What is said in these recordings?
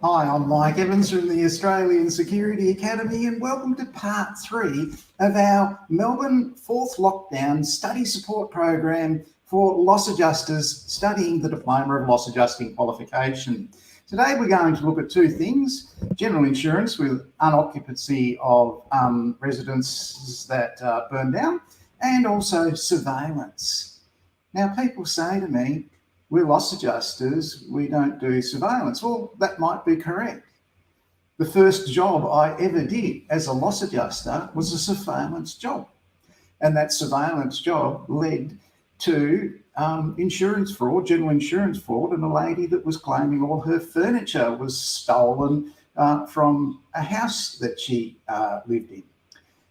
Hi, I'm Mike Evans from the Australian Security Academy, and welcome to part 3 of our Melbourne Fourth Lockdown Study Support Program for loss adjusters studying the Diploma of Loss Adjusting qualification. Today we're going to look at two things: general insurance with unoccupancy of residences that burn down, and also surveillance. Now, people say to me, we're loss adjusters, we don't do surveillance. Well, that might be correct. The first job I ever did as a loss adjuster was a surveillance job. And that surveillance job led to insurance fraud, general insurance fraud, and a lady that was claiming all her furniture was stolen from a house that she lived in.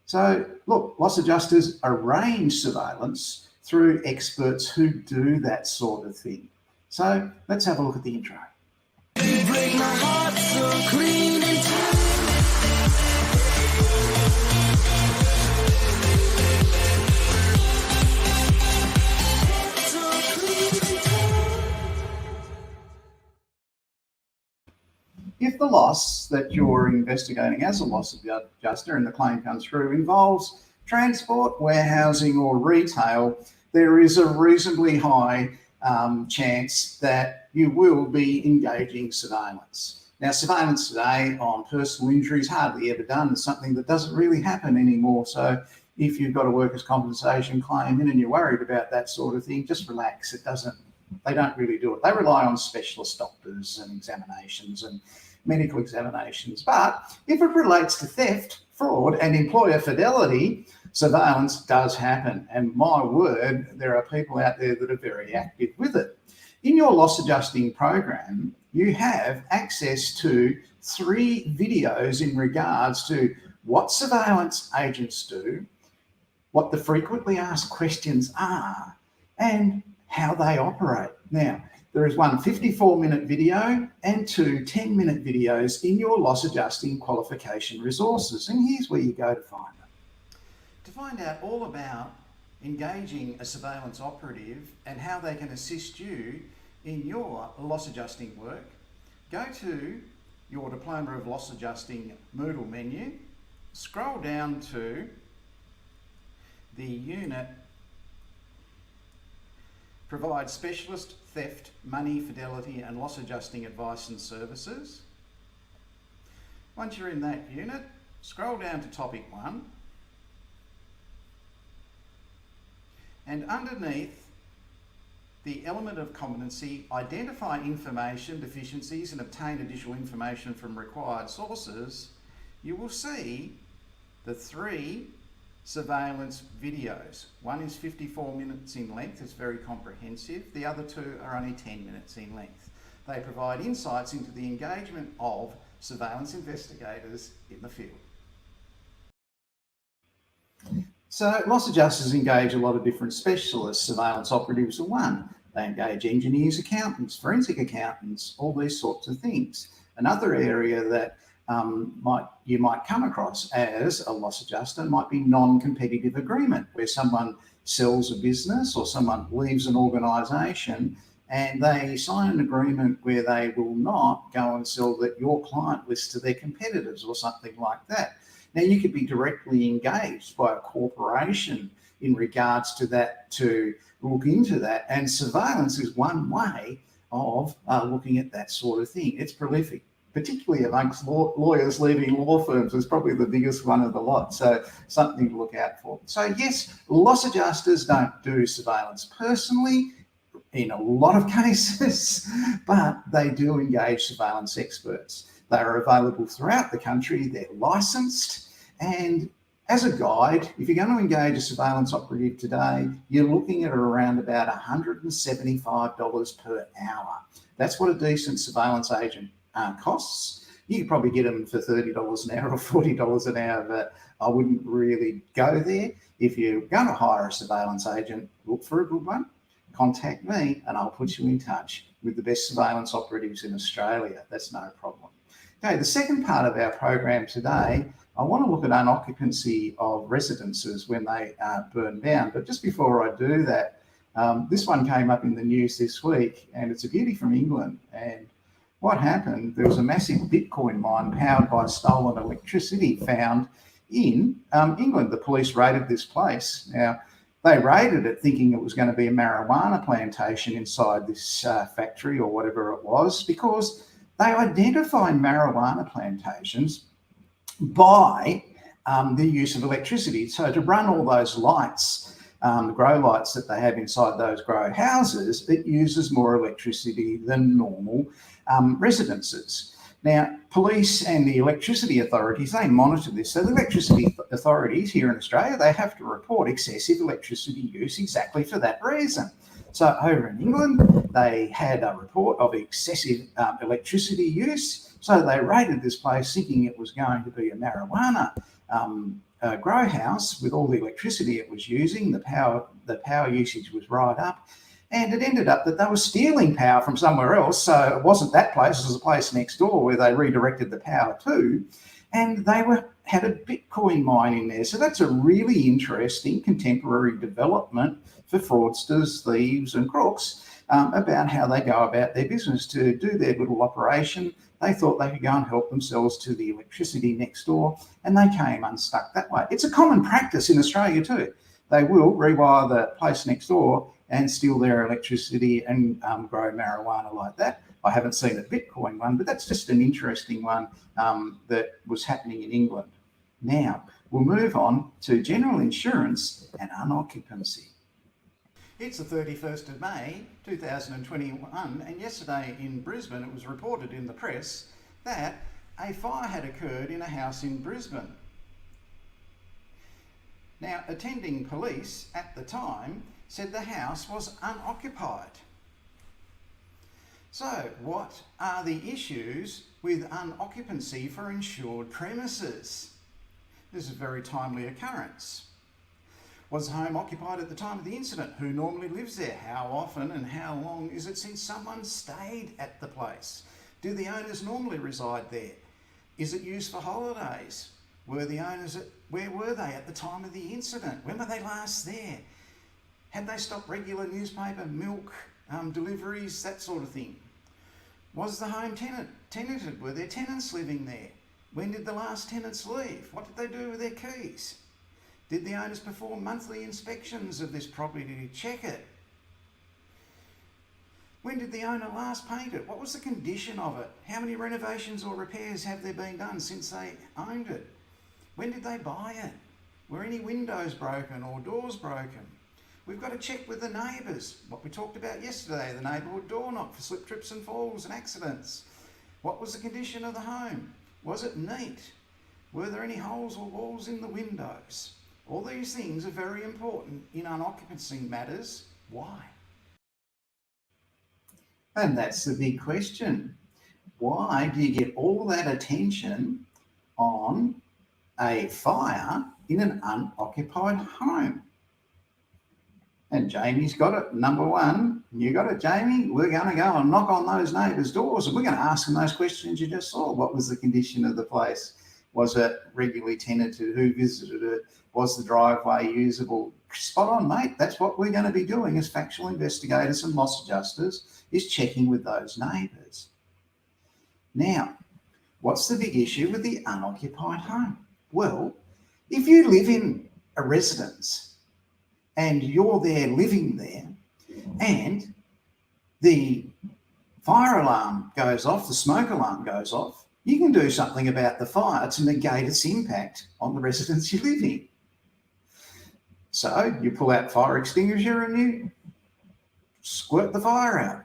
So look, loss adjusters arrange surveillance through experts who do that sort of thing. So let's have a look at the intro. You break my heart so clean and If the loss that you're investigating as a loss adjuster and the claim comes through involves transport, warehousing or retail, there is a reasonably high chance that you will be engaging surveillance. Now, surveillance today on personal injury is hardly ever done. It's something that doesn't really happen anymore. So if you've got a workers' compensation claim in and you're worried about that sort of thing, just relax. They don't really do it. They rely on specialist doctors and examinations and medical examinations. But if it relates to theft, fraud and employer fidelity, surveillance does happen. And my word, there are people out there that are very active with it. In your loss adjusting program, you have access to 3 videos in regards to what surveillance agents do, what the frequently asked questions are, and how they operate. Now, there is one 54-minute video and 2 10-minute videos in your loss adjusting qualification resources. And here's where you go to find them. To find out all about engaging a surveillance operative and how they can assist you in your loss adjusting work, go to your Diploma of Loss Adjusting Moodle menu, scroll down to the unit Provide Specialist Theft, Money, Fidelity and Loss Adjusting Advice and Services. Once you're in that unit, scroll down to Topic 1, and underneath the element of competency, identify information deficiencies and obtain additional information from required sources, you will see the 3 surveillance videos. One is 54 minutes in length, it's very comprehensive. The other 2 are only 10 minutes in length. They provide insights into the engagement of surveillance investigators in the field. So loss adjusters engage a lot of different specialists. Surveillance operatives are one. They engage engineers, accountants, forensic accountants, all these sorts of things. Another area that you might come across as a loss adjuster might be non-competitive agreement, where someone sells a business or someone leaves an organisation and they sign an agreement where they will not go and sell your client list to their competitors or something like that. Now, you could be directly engaged by a corporation in regards to that, to look into that, and surveillance is one way of looking at that sort of thing. It's prolific, particularly amongst lawyers leaving law firms. It's probably the biggest one of the lot, so something to look out for. So yes, loss adjusters don't do surveillance personally in a lot of cases, but they do engage surveillance experts. They are available throughout the country, they're licensed, and as a guide, if you're going to engage a surveillance operative today, you're looking at around about $175 per hour. That's what a decent surveillance agent costs. You could probably get them for $30 an hour or $40 an hour, but I wouldn't really go there. If you're going to hire a surveillance agent, look for a good one, contact me and I'll put you in touch with the best surveillance operatives in Australia. That's no problem. Okay, the second part of our program today, I want to look at unoccupancy of residences when they burn down. But just before I do that, this one came up in the news this week, and it's a beauty from England. And What happened? There was a massive Bitcoin mine powered by stolen electricity found in England. The police raided this place. Now, they raided it thinking it was going to be a marijuana plantation inside this factory or whatever it was, because they identify marijuana plantations by the use of electricity. So to run all those lights, the grow lights that they have inside those grow houses, it uses more electricity than normal residences. Now, police and the electricity authorities, they monitor this. So the electricity authorities here in Australia, they have to report excessive electricity use exactly for that reason. So over in England, they had a report of excessive electricity use. So they raided this place thinking it was going to be a marijuana grow house with all the electricity it was using. The power usage was right up. And it ended up that they were stealing power from somewhere else. So it wasn't that place, it was a place next door where they redirected the power to. And they had a Bitcoin mine in there. So that's a really interesting contemporary development for fraudsters, thieves and crooks about how they go about their business to do their little operation. They thought they could go and help themselves to the electricity next door, and they came unstuck that way. It's a common practice in Australia too. They will rewire the place next door and steal their electricity and grow marijuana like that. I haven't seen a Bitcoin one, but that's just an interesting one that was happening in England. Now, we'll move on to general insurance and unoccupancy. It's the 31st of May 2021, and yesterday in Brisbane it was reported in the press that a fire had occurred in a house in Brisbane. Now, attending police at the time said the house was unoccupied. So, what are the issues with unoccupancy for insured premises? This is a very timely occurrence. Was the home occupied at the time of the incident? Who normally lives there? How often and how long is it since someone stayed at the place? Do the owners normally reside there? Is it used for holidays? Were the owners where were they at the time of the incident? When were they last there? Had they stopped regular newspaper, milk, deliveries, that sort of thing? Was the home tenanted? Were there tenants living there? When did the last tenants leave? What did they do with their keys? Did the owners perform monthly inspections of this property to check it? When did the owner last paint it? What was the condition of it? How many renovations or repairs have there been done since they owned it? When did they buy it? Were any windows broken or doors broken? We've got to check with the neighbours, what we talked about yesterday, the neighbourhood door knock for slip, trips and falls and accidents. What was the condition of the home? Was it neat? Were there any holes or walls in the windows? All these things are very important in unoccupancy matters. Why? And that's the big question. Why do you get all that attention on a fire in an unoccupied home? And Jamie's got it, number one. You got it, Jamie? We're going to go and knock on those neighbours' doors and we're going to ask them those questions you just saw. What was the condition of the place? Was it regularly tenanted? Who visited it? Was the driveway usable? Spot on, mate. That's what we're going to be doing as factual investigators and loss adjusters, is checking with those neighbours. Now, what's the big issue with the unoccupied home? Well, if you live in a residence and you're there living there and the fire alarm goes off, the smoke alarm goes off, you can do something about the fire to negate its impact on the residence you live in. So you pull out fire extinguisher and you squirt the fire out.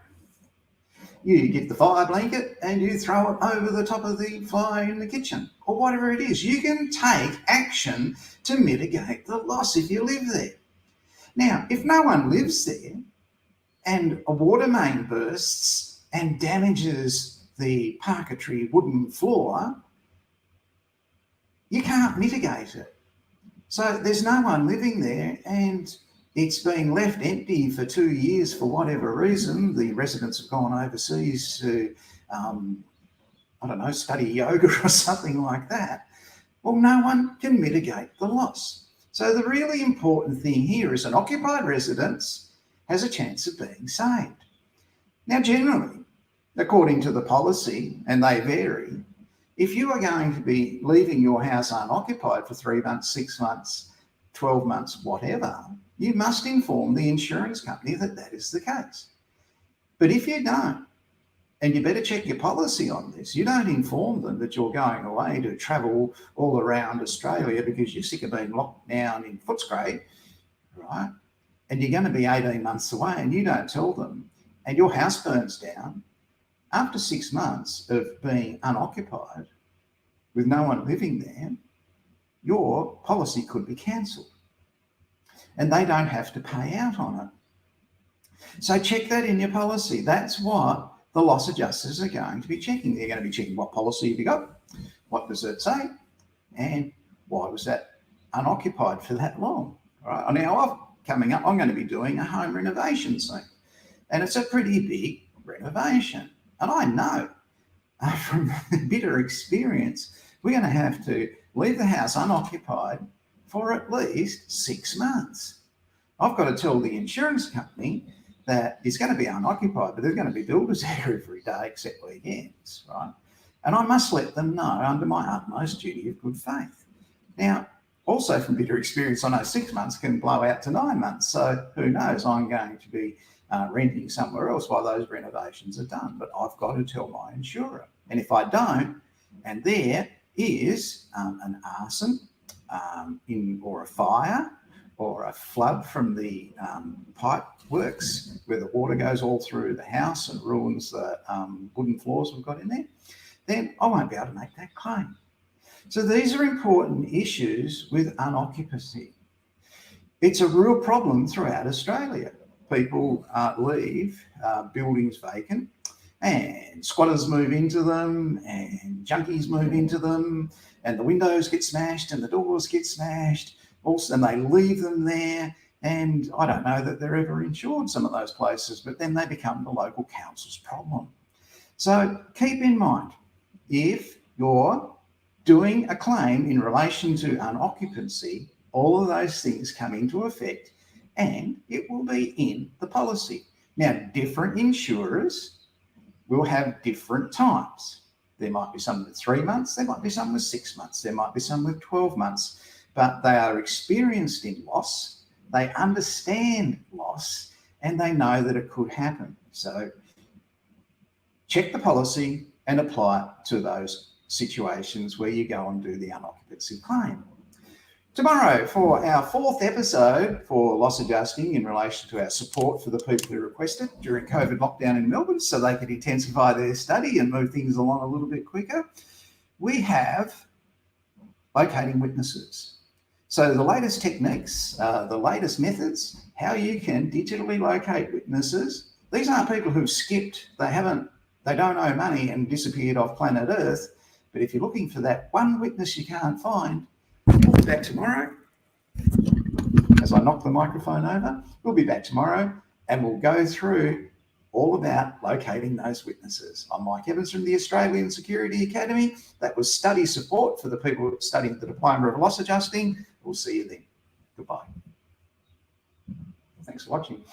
You get the fire blanket and you throw it over the top of the fire in the kitchen or whatever it is. You can take action to mitigate the loss if you live there. Now, if no one lives there and a water main bursts and damages the parquetry wooden floor, you can't mitigate it. So there's no one living there and it's been left empty for 2 years for whatever reason. The residents have gone overseas to, study yoga or something like that. Well, no one can mitigate the loss. So the really important thing here is an occupied residence has a chance of being saved. Now, generally, according to the policy, and they vary, if you are going to be leaving your house unoccupied for 3 months, 6 months, 12 months, whatever, you must inform the insurance company that that is the case. But if you don't, and you better check your policy on this, you don't inform them that you're going away to travel all around Australia because you're sick of being locked down in Footscray, right? And you're going to be 18 months away and you don't tell them, and your house burns down, after 6 months of being unoccupied with no one living there, your policy could be cancelled and they don't have to pay out on it. So check that in your policy. That's what the loss adjusters are going to be checking. They're going to be checking what policy have you got, what does it say, and why was that unoccupied for that long. Right? Now, coming up, I'm going to be doing a home renovation soon, and it's a pretty big renovation. And I know from bitter experience, we're going to have to leave the house unoccupied for at least 6 months. I've got to tell the insurance company that it's going to be unoccupied, but there's going to be builders there every day except weekends, right? And I must let them know under my utmost duty of good faith. Now, also from bitter experience, I know 6 months can blow out to 9 months. So who knows, I'm going to be renting somewhere else while those renovations are done. But I've got to tell my insurer. And if I don't, and there is an arson or a fire or a flood from the pipe works where the water goes all through the house and ruins the wooden floors we've got in there, then I won't be able to make that claim. So these are important issues with unoccupancy. It's a real problem throughout Australia. People leave buildings vacant and squatters move into them and junkies move into them and the windows get smashed and the doors get smashed also, and they leave them there. And I don't know that they're ever insured, some of those places, but then they become the local council's problem. So keep in mind, if you're doing a claim in relation to unoccupancy, all of those things come into effect and it will be in the policy. Now, different insurers will have different times. There might be some with 3 months, there might be some with 6 months, there might be some with 12 months, but they are experienced in loss, they understand loss, and they know that it could happen. So check the policy and apply it to those situations where you go and do the unoccupancy claim. Tomorrow, for our 4th episode for loss adjusting in relation to our support for the people who requested during COVID lockdown in Melbourne so they could intensify their study and move things along a little bit quicker, we have locating witnesses. So the latest techniques, the latest methods, how you can digitally locate witnesses. These aren't people who've skipped, they don't owe money and disappeared off planet Earth. But if you're looking for that one witness you can't find, we'll be back tomorrow. As I knock the microphone over, we'll be back tomorrow and we'll go through all about locating those witnesses. I'm Mike Evans from the Australian Security Academy. That was study support for the people studying the Diploma of Loss Adjusting. We'll see you then. Goodbye. Thanks for watching.